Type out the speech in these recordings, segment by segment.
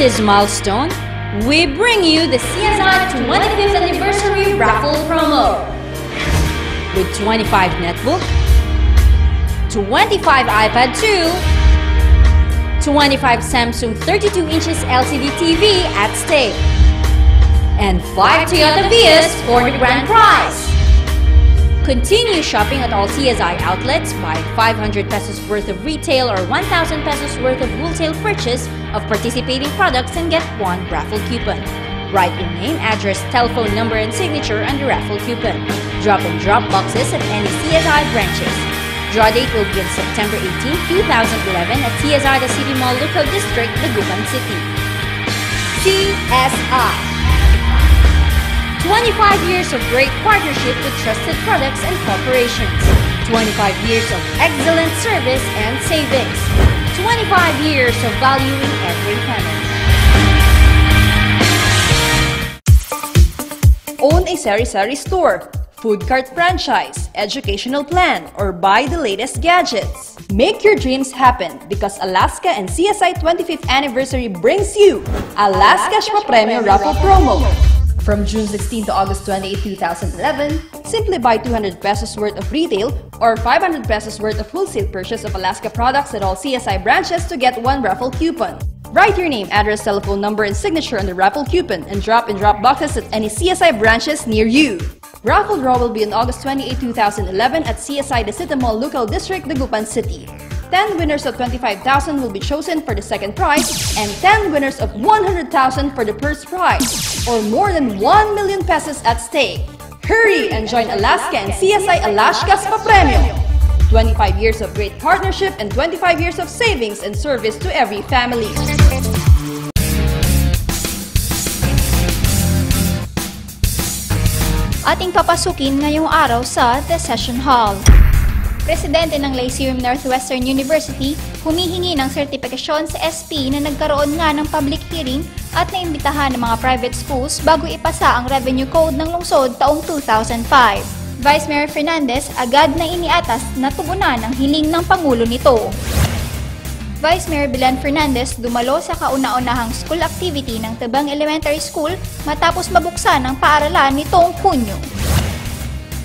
this milestone, we bring you the CSI 25th Anniversary Raffle Promo. With 25 netbook, 25 iPad 2, 25 Samsung 32 inches LCD TV at stake, and 5 Toyota Vios for the grand prize. Continue shopping at all CSI outlets, buy 500 pesos worth of retail or 1,000 pesos worth of wholesale purchase of participating products and get one raffle coupon. Write your name, address, telephone number, and signature on the raffle coupon. Drop and drop boxes at any CSI branches. Draw date will be on September 18, 2011 at CSI The City Mall Local District, Dagupan City. CSI. 25 years of great partnership with trusted products and corporations. 25 years of excellent service and savings. 25 years of valuing every penny. Own a sari-sari store, food cart franchise, educational plan, or buy the latest gadgets. Make your dreams happen because Alaska and CSI 25th Anniversary brings you Alaska's Papremyo Raffle Promo. From June 16 to August 28, 2011, simply buy 200 pesos worth of retail or 500 pesos worth of wholesale purchase of Alaska products at all CSI branches to get one raffle coupon. Write your name, address, telephone number, and signature on the raffle coupon and drop boxes at any CSI branches near you. Raffle draw will be on August 28, 2011 at CSI The City Mall Local District, Dagupan City. 10 winners of 25,000 will be chosen for the second prize and 10 winners of 100,000 for the first prize, or more than 1 million pesos at stake. Hurry and join Alaska and CSI Alaska's Papremyo. 25 years of great partnership and 25 years of savings and service to every family. Ating papasukin ngayong araw sa The Session Hall. Presidente ng Lyceum Northwestern University humihingi ng sertifikasyon sa SP na nagkaroon nga ng public hearing at naimbitahan ng mga private schools bago ipasa ang Revenue Code ng lungsod taong 2005. Vice Mayor Fernandez agad na iniatas na tugunan ang hiling ng Pangulo nito. Vice Mayor Belen Fernandez dumalo sa kauna-unahang school activity ng Tabang Elementary School matapos mabuksan ang paaralan nitong Hunyo.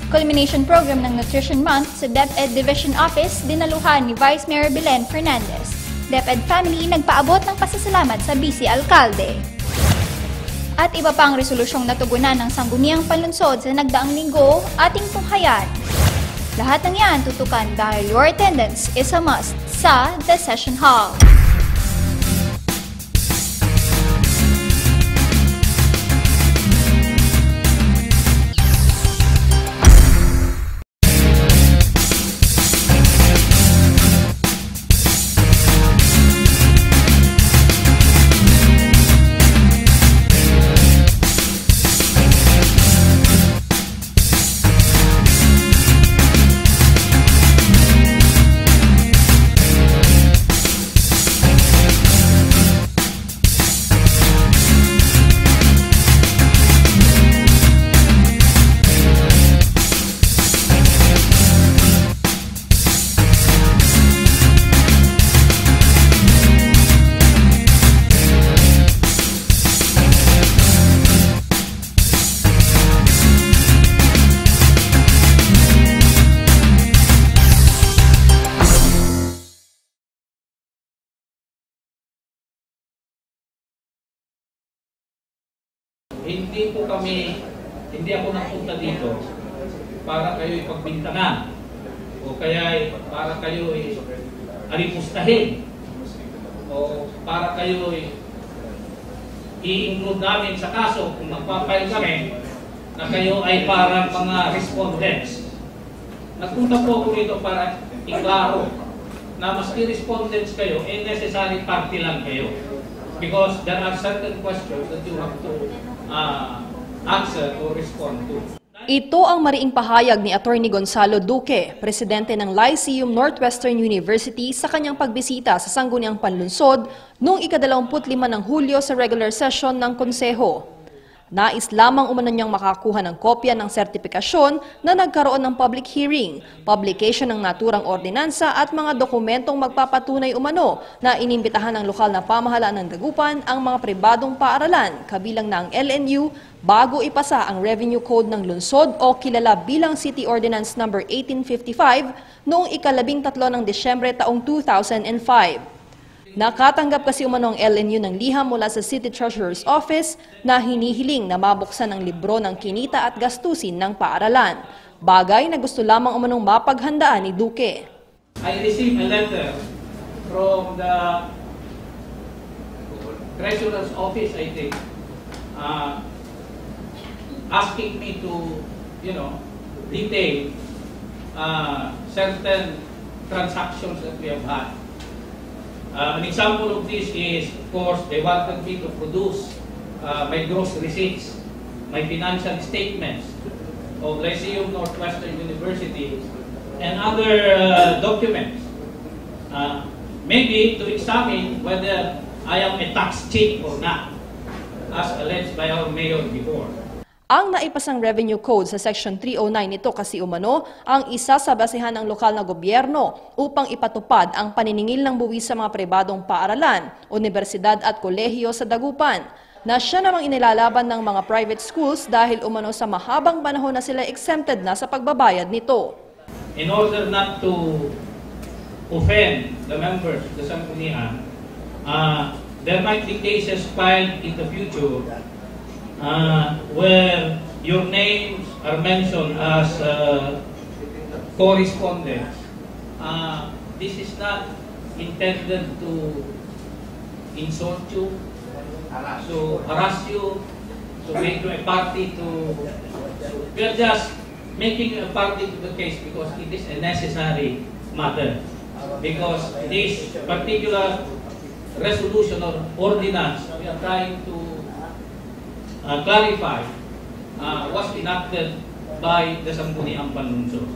Culmination program ng Nutrition Month sa DepEd Division Office dinaluhan ni Vice Mayor Belen Fernandez. DepEd family nagpaabot ng pasasalamat sa Vice Alcalde. At iba pang resolusyong natugunan ng Sangguniang Panlunsod sa nagdaang linggo, ating tunghayan. Lahat ng yan tutukan dahil your attendance is a must sa The Session Hall. Hindi ako napunta dito para kayo ipagbintangan o kaya para kayo alipustahin o para kayo i-include namin sa kaso kung magpapile kami na kayo ay parang mga respondents. Nagpunta po ako dito para iklaro na maski respondents kayo, necessary party lang kayo. Because there are certain questions that you have to answer or respond to. Ito ang mariing pahayag ni Attorney Gonzalo Duque, presidente ng Lyceum Northwestern University sa kanyang pagbisita sa Sangguniang Panlunsod noong ika-25 ng Hulyo sa regular session ng Konseho. Nais lamang umano niyang makakuha ng kopya ng sertipikasyon na nagkaroon ng public hearing, publication ng naturang ordinansa at mga dokumentong magpapatunay umano na inimbitahan ng lokal na pamahalaan ng Dagupan ang mga pribadong paaralan, kabilang na ang LNU, bago ipasa ang Revenue Code ng Lungsod o kilala bilang City Ordinance No. 1855 noong ika-13 ng Disyembre taong 2005. Nakatanggap kasi umano ang LNU ng liham mula sa City Treasurer's Office na hinihiling na mabuksan ang libro ng kinita at gastusin ng paaralan. Bagay na gusto lamang umanong mapaghandaan ni Duque. I received a letter from the Treasurer's Office, I think, asking me to, detail certain transactions that we have had. An example of this is, of course, they wanted me to produce my gross receipts, my financial statements of Lyceum Northwestern University, and other documents. Maybe to examine whether I am a tax cheat or not, as alleged by our mayor before. Ang naipasang Revenue Code sa Section 309 nito kasi umano ang isa sa basehan ng lokal na gobyerno upang ipatupad ang paniningil ng buwis sa mga pribadong paaralan, universidad at kolehiyo sa Dagupan, na siya namang inilalaban ng mga private schools dahil umano sa mahabang panahon na sila exempted na sa pagbabayad nito. In order not to offend the members of the Sangguniang, there might be cases filed in the future where your names are mentioned as correspondents. This is not intended to insult you, to harass you, to make you a party to... We are just making a party to the case because it is a necessary matter. Because this particular resolution or ordinance we are trying to clarify was enacted by the Sangguniang Panlungsod.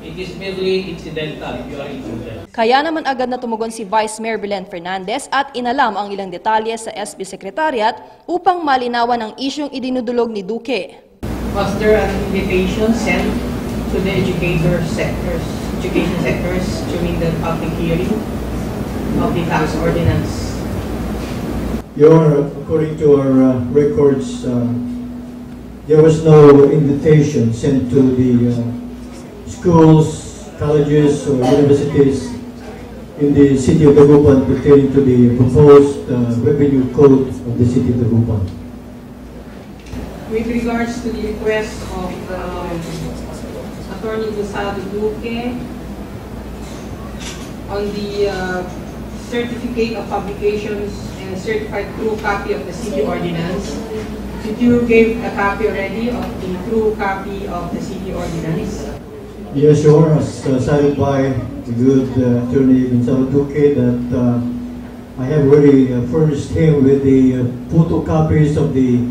It is merely incidental if you are included. Kaya naman agad na tumugon si Vice Mayor Belen Fernandez at inalam ang ilang detalye sa SB Secretariat upang malinawan ang isyong idinudulog ni Duque. Was there an invitation sent to the education sectors during the public hearing of the tax ordinance? Your Honor, according to our records, there was no invitation sent to the schools, colleges, or universities in the City of Dagupan pertaining to the proposed revenue code of the City of Dagupan. With regards to the request of Attorney Gonzalo Duque on the certificate of publications and a certified true copy of the city ordinance, did you give a copy already of the true copy of the city ordinance? Yes, Your Honor, as cited by the good Attorney Gonzalo Duque, that I have already furnished him with the photocopies of the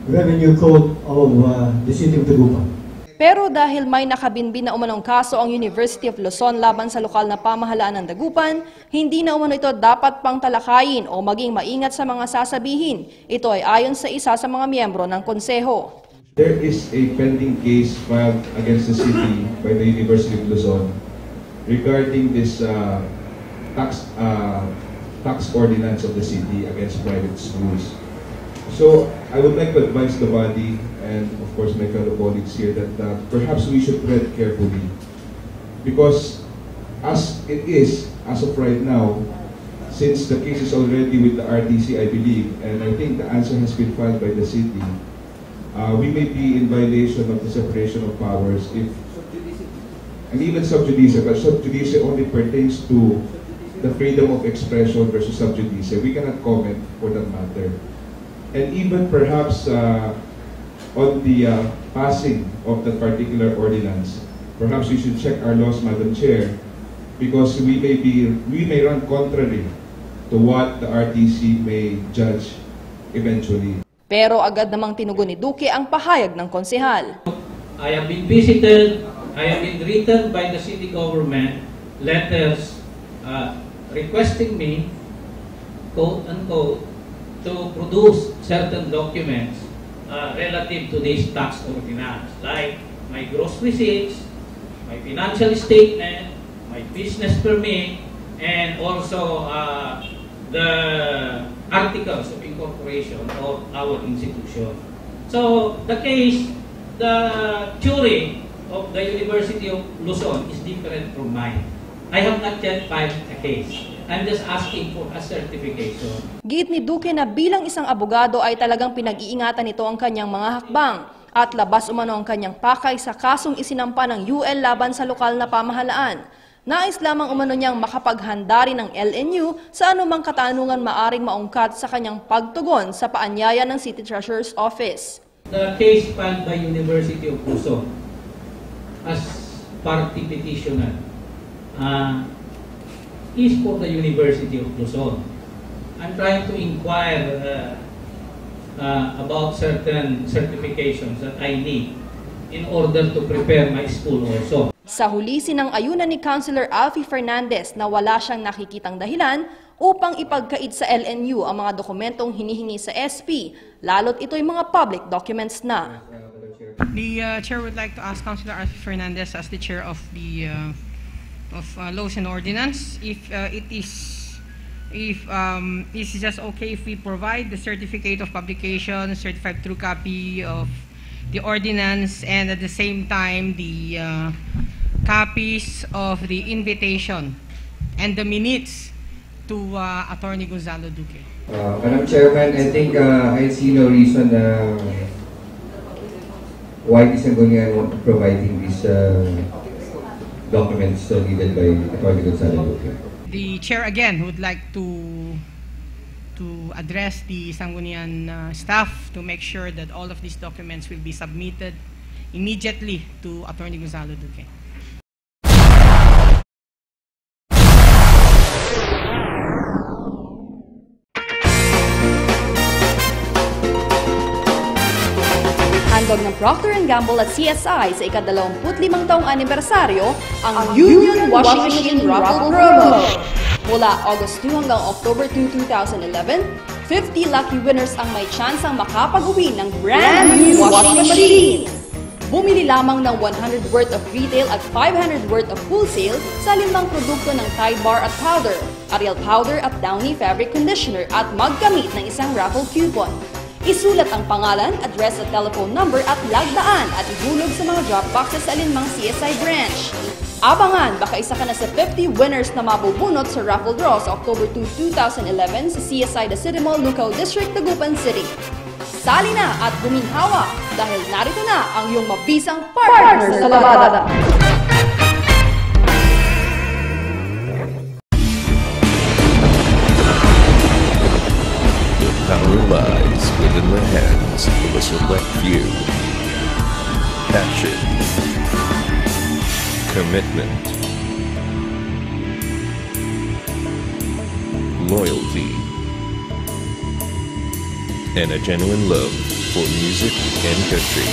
revenue code of the City of Dagupan. Pero dahil may nakabinbin na umanong kaso ang University of Luzon laban sa lokal na pamahalaan ng Dagupan, hindi na umano ito dapat pang talakayin o maging maingat sa mga sasabihin. Ito ay ayon sa isa sa mga miyembro ng konseho. There is a pending case filed against the city by the University of Luzon regarding this tax ordinance of the city against private schools. So I would like to advise the body and of course my fellow colleagues here that perhaps we should tread carefully, because as it is, as of right now, since the case is already with the RTC, I believe, and I think the answer has been filed by the city, we may be in violation of the separation of powers if, and even sub judice, but sub judice only pertains to the freedom of expression versus sub judice. We cannot comment for that matter. And even perhaps on the passing of that particular ordinance, perhaps we should check our laws, Madam Chair, because we may run contrary to what the RTC may judge eventually. Pero agad namang tinugon ni Duque ang pahayag ng konsehal. I have been visited, I have been written by the city government letters requesting me, quote unquote, to produce certain documents relative to this tax ordinance, like my gross receipts, my financial statement, my business permit, and also the articles of incorporation of our institution. So the theory of the University of Luzon is different from mine. I have not yet filed a case. I'm just asking for a certification. Giit ni Duque na bilang isang abogado ay talagang pinag-iingatan nito ang kanyang mga hakbang at labas umano ang kanyang pakay sa kasong isinampa ng UL laban sa lokal na pamahalaan. Nais lamang umano niyang makapaghanda rin ng LNU sa anumang katanungan maaring maungkat sa kanyang pagtugon sa paanyaya ng City Treasurer's Office. The case filed by University of Luzon as party petitioner is for the University of Luzon. I'm trying to inquire about certain certifications that I need in order to prepare my school also. Sa huli, sinang-ayunan ni Councilor Alfie Fernandez na wala siyang nakikitang dahilan upang ipagkait sa LNU ang mga dokumentong hinihingi sa SP, lalo't ito'y mga public documents na. The chair would like to ask Councilor Alfie Fernandez as the chair of the Laws and Ordinance if it's just okay if we provide the certificate of publication, certified true copy of the ordinance, and at the same time the copies of the invitation and the minutes to Attorney Gonzalo Duque. Madam Chairman, I think I see no reason why the Sangguniang providing these documents needed by Attorney Gonzalo Duque. The chair again would like to address the Sangguniang staff to make sure that all of these documents will be submitted immediately to Attorney Gonzalo Duque. Handog ng Procter & Gamble at CSI sa ika-25 taong anibersaryo ang Union Washing Machine Raffle Promo. Mula August 2 hanggang October 2, 2011, 50 lucky winners ang may tsansang makapag-uwi ng brand new washing machine. Bumili lamang ng 100 worth of retail at 500 worth of wholesale sa 5 produkto ng Tide Bar at Powder, Ariel Powder at Downy Fabric Conditioner at magkamit ng isang raffle coupon. Isulat ang pangalan, address at telephone number at lagdaan at ihulog sa mga drop boxes sa alinmang CSI branch. Abangan, baka isa ka na sa 50 winners na mabubunot sa raffle draw sa October 2, 2011 sa CSI The City Mall, Lucao District, Dagupan City. Sali na at guminhawa dahil narito na ang iyong mabisang partner sa labada. Power lies within the hands of a select few. Passion, commitment, loyalty, and a genuine love for music and country.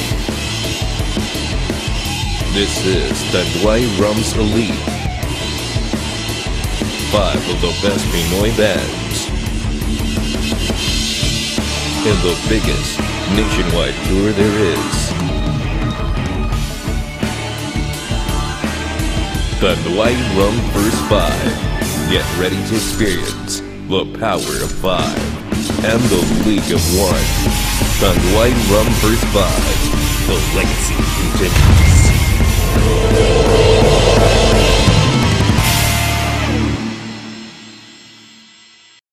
This is Tanduay Rums Elite. 5 of the best Pinoy bands in the biggest nationwide tour there is. Tanduay Rum First 5. Get ready to experience the power of 5 and the League of One. Tanduay Rum First 5. The legacy continues.